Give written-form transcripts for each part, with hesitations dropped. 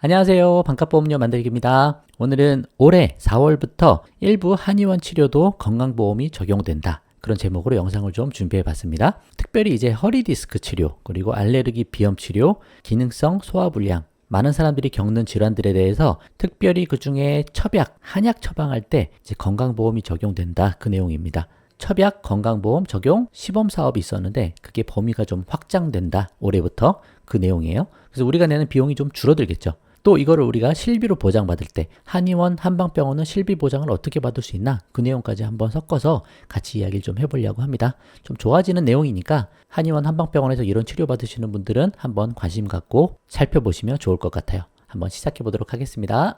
안녕하세요. 반값보험료 만들기입니다. 오늘은 올해 4월부터 일부 한의원 치료도 건강보험이 적용된다. 그런 제목으로 영상을 좀 준비해 봤습니다. 특별히 이제 허리디스크 치료, 그리고 알레르기 비염 치료, 기능성 소화불량, 많은 사람들이 겪는 질환들에 대해서 특별히 그 중에 첩약, 한약 처방할 때 이제 건강보험이 적용된다. 그 내용입니다. 첩약 건강보험 적용 시범사업이 있었는데 그게 범위가 좀 확장된다. 올해부터 그 내용이에요. 그래서 우리가 내는 비용이 좀 줄어들겠죠. 또 이거를 우리가 실비로 보장받을 때 한의원, 한방병원은 실비 보장을 어떻게 받을 수 있나? 그 내용까지 한번 섞어서 같이 이야기를 좀 해보려고 합니다. 좀 좋아지는 내용이니까 한의원, 한방병원에서 이런 치료 받으시는 분들은 한번 관심 갖고 살펴보시면 좋을 것 같아요. 한번 시작해 보도록 하겠습니다.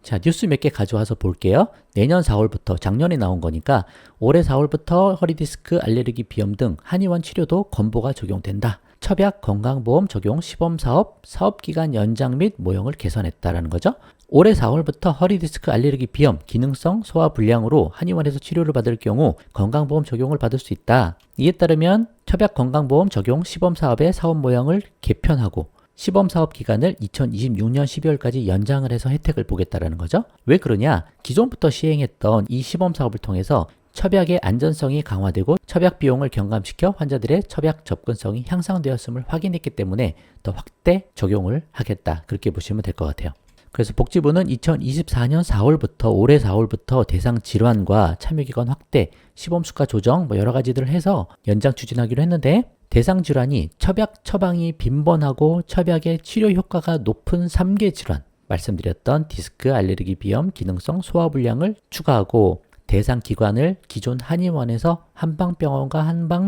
자, 뉴스 몇 개 가져와서 볼게요. 내년 4월부터, 작년에 나온 거니까 올해 4월부터 허리디스크, 알레르기 비염 등 한의원 치료도 건보가 적용된다. 첩약 건강보험 적용 시범사업, 사업기간 연장 및 모형을 개선했다라는 거죠. 올해 4월부터 허리디스크, 알레르기 비염, 기능성 소화불량으로 한의원에서 치료를 받을 경우 건강보험 적용을 받을 수 있다. 이에 따르면 첩약 건강보험 적용 시범사업의 사업 모형을 개편하고 시범사업 기간을 2026년 12월까지 연장을 해서 혜택을 보겠다라는 거죠. 왜 그러냐? 기존부터 시행했던 이 시범사업을 통해서 첩약의 안전성이 강화되고 첩약 비용을 경감시켜 환자들의 첩약 접근성이 향상되었음을 확인했기 때문에 더 확대 적용을 하겠다. 그렇게 보시면 될 것 같아요. 그래서 복지부는 2024년 4월부터 올해 4월부터 대상 질환과 참여기간 확대, 시범수가 조정 여러 가지들을 해서 연장 추진하기로 했는데 대상 질환이 첩약 처방이 빈번하고 첩약의 치료 효과가 높은 3개 질환, 말씀드렸던 디스크, 알레르기 비염, 기능성 소화불량을 추가하고 대상 기관을 기존 한의원에서 한방병원과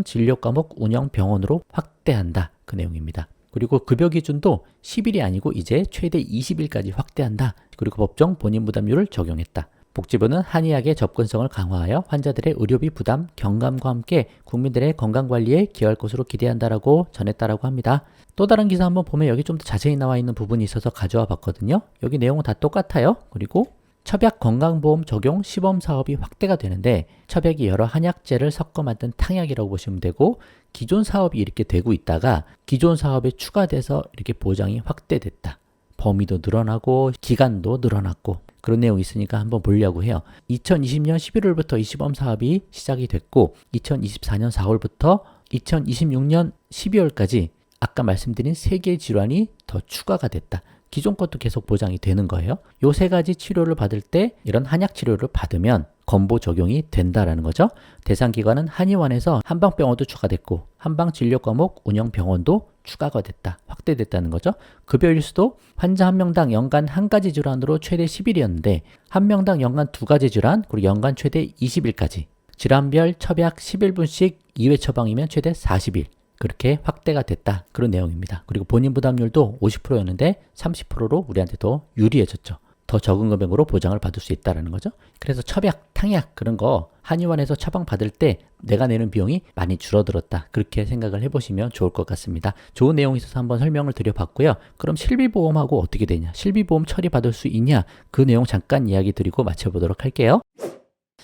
한방진료과목 운영병원으로 확대한다. 그 내용입니다. 그리고 급여 기준도 10일이 아니고 이제 최대 20일까지 확대한다. 그리고 법정 본인 부담률을 적용했다. 복지부는 한의학의 접근성을 강화하여 환자들의 의료비 부담 경감과 함께 국민들의 건강관리에 기여할 것으로 기대한다라고 전했다라고 합니다. 또 다른 기사 한번 보면 여기 좀 더 자세히 나와 있는 부분이 있어서 가져와 봤거든요. 여기 내용은 다 똑같아요. 그리고 첩약 건강보험 적용 시범사업이 확대가 되는데 첩약이 여러 한약재를 섞어 만든 탕약이라고 보시면 되고 기존 사업이 이렇게 되고 있다가 기존 사업에 추가돼서 이렇게 보장이 확대됐다. 범위도 늘어나고 기간도 늘어났고 그런 내용이 있으니까 한번 보려고 해요. 2020년 11월부터 이 시범사업이 시작이 됐고 2024년 4월부터 2026년 12월까지 아까 말씀드린 3개의 질환이 더 추가가 됐다. 기존 것도 계속 보장이 되는 거예요. 요 3가지 치료를 받을 때 이런 한약 치료를 받으면 건보 적용이 된다라는 거죠. 대상 기관은 한의원에서 한방병원도 추가됐고 한방진료과목 운영병원도 추가가 됐다. 확대됐다는 거죠. 급여 일수도 환자 한 명당 연간 한 가지 질환으로 최대 10일이었는데 한 명당 연간 2가지 질환 그리고 연간 최대 20일까지 질환별 첩약 11분씩 2회 처방이면 최대 40일 그렇게 확대가 됐다. 그런 내용입니다. 그리고 본인 부담률도 50%였는데 30%로 우리한테 더 유리해졌죠. 더 적은 금액으로 보장을 받을 수 있다는 거죠. 그래서 첩약, 탕약 그런 거 한의원에서 처방 받을 때 내가 내는 비용이 많이 줄어들었다. 그렇게 생각을 해보시면 좋을 것 같습니다. 좋은 내용이 있어서 한번 설명을 드려봤고요. 그럼 실비보험하고 어떻게 되냐? 실비보험 처리받을 수 있냐? 그 내용 잠깐 이야기 드리고 마쳐보도록 할게요.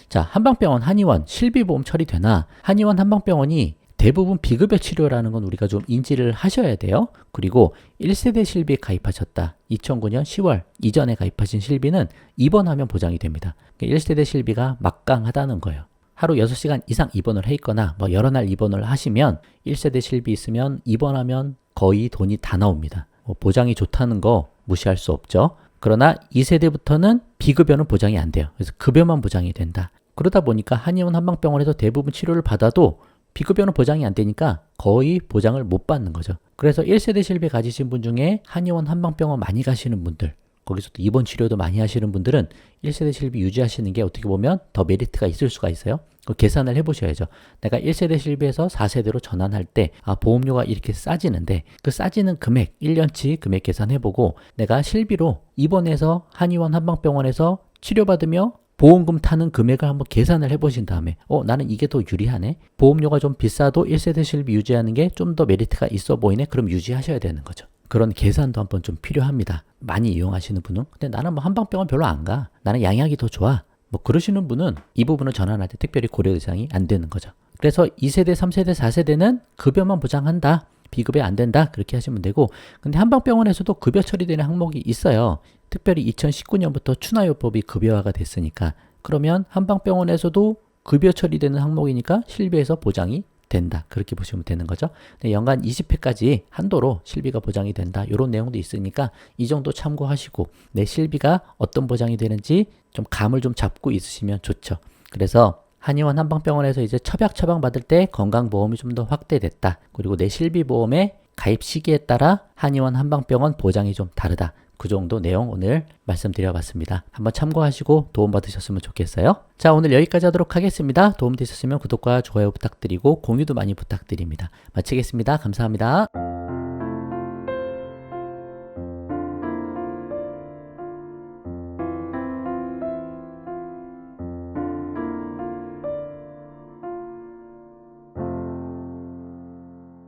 자, 한방병원, 한의원 실비보험 처리되나? 한의원, 한방병원이 대부분 비급여 치료라는 건 우리가 좀 인지를 하셔야 돼요. 그리고 1세대 실비에 가입하셨다. 2009년 10월 이전에 가입하신 실비는 입원하면 보장이 됩니다. 1세대 실비가 막강하다는 거예요. 하루 6시간 이상 입원을 해 있거나 여러 날 입원을 하시면 1세대 실비 있으면 입원하면 거의 돈이 다 나옵니다. 보장이 좋다는 거 무시할 수 없죠. 그러나 2세대부터는 비급여는 보장이 안 돼요. 그래서 급여만 보장이 된다. 그러다 보니까 한의원 한방병원에서 대부분 치료를 받아도 비급여는 보장이 안 되니까 거의 보장을 못 받는 거죠. 그래서 1세대 실비 가지신 분 중에 한의원 한방병원 많이 가시는 분들 거기서 또 입원 치료도 많이 하시는 분들은 1세대 실비 유지하시는 게 어떻게 보면 더 메리트가 있을 수가 있어요. 그 계산을 해보셔야죠. 내가 1세대 실비에서 4세대로 전환할 때 보험료가 이렇게 싸지는데 그 싸지는 금액 1년치 금액 계산해보고 내가 실비로 입원해서 한의원 한방병원에서 치료받으며 보험금 타는 금액을 한번 계산을 해보신 다음에 나는 이게 더 유리하네. 보험료가 좀 비싸도 1세대 실비 유지하는 게 좀 더 메리트가 있어 보이네. 그럼 유지하셔야 되는 거죠. 그런 계산도 한번 좀 필요합니다. 많이 이용하시는 분은 근데 나는 한방병원 별로 안 가. 나는 양약이 더 좋아. 뭐 그러시는 분은 이 부분을 전환할 때 특별히 고려 대상이 안 되는 거죠. 그래서 2세대, 3세대, 4세대는 급여만 보장한다. 비급여 안 된다. 그렇게 하시면 되고, 근데 한방병원에서도 급여 처리되는 항목이 있어요. 특별히 2019년부터 추나요법이 급여화가 됐으니까, 그러면 한방병원에서도 급여 처리되는 항목이니까 실비에서 보장이 된다. 그렇게 보시면 되는 거죠. 연간 20회까지 한도로 실비가 보장이 된다. 이런 내용도 있으니까 이 정도 참고하시고 내 실비가 어떤 보장이 되는지 좀 감을 좀 잡고 있으시면 좋죠. 그래서 한의원 한방병원에서 이제 처방 받을 때 건강보험이 좀 더 확대됐다. 그리고 내 실비보험의 가입 시기에 따라 한의원 한방병원 보장이 좀 다르다. 그 정도 내용 오늘 말씀드려봤습니다. 한번 참고하시고 도움받으셨으면 좋겠어요. 자, 오늘 여기까지 하도록 하겠습니다. 도움되셨으면 구독과 좋아요 부탁드리고 공유도 많이 부탁드립니다. 마치겠습니다. 감사합니다.